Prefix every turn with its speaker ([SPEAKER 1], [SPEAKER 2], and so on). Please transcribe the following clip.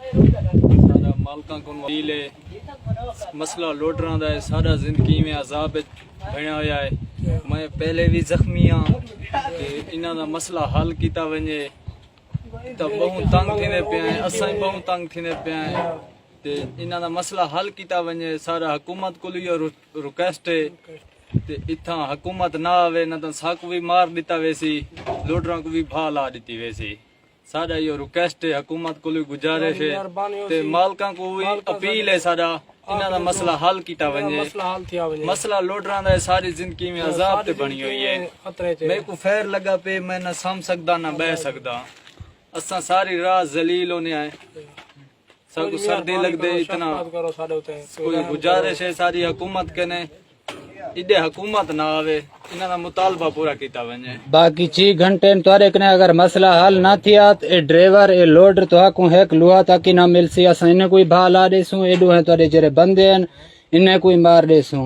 [SPEAKER 1] सारा मालकां को वकीले मसला लोडरां दा है, सारा जिंदगी में अजाब बणिया होया है। मैं पहले भी जख्मी हाँ ते इन्हां दा मसला हल कीता वञे तो बहुत तंग थींदे पिया आहियूं, असां बहुत तंग थींदे पिया आहियूं ते इन्हां दा मसला हल कीता वञे। सारा हुकूमत को इहो रिक्वेस्ट है ते इत्थां हुकूमत ना आवे न तो साकू भी मार दिता वेसी, लोडरां को भी भाव ला दी वेसी। सारा यो रिक्वेस्ट है, हुकूमत को गुजारिश है ते मालकां को भी अपील है सारा इन्हां दा मसला हल कीता वञे। मसला लोडरां दा सारी जिंदगी में अजाब ते बनी हुई है। मेरे को फैर लगा पे मैं ना सम सकदा ना बह सकदा, असां सारी रात जलील होने आए, सबको सर्दी लगदे इतना। कोई गुजारिश है सारी हुकूमत कने इधे हुकूमत ना आवे, इन्हां दा मुतालबा पूरा कीता वञे।
[SPEAKER 2] बाकी 6 घंटे तोरे कने अगर मसला हल ना थिया तो ए ड्राइवर ए लोडर तो को हेक लुआ ताकि ना मिलसी, असां इन्हें कोई भा ला देसूं, एडो है तोरे जरे बंदे इन्हें कोई मार देसूं।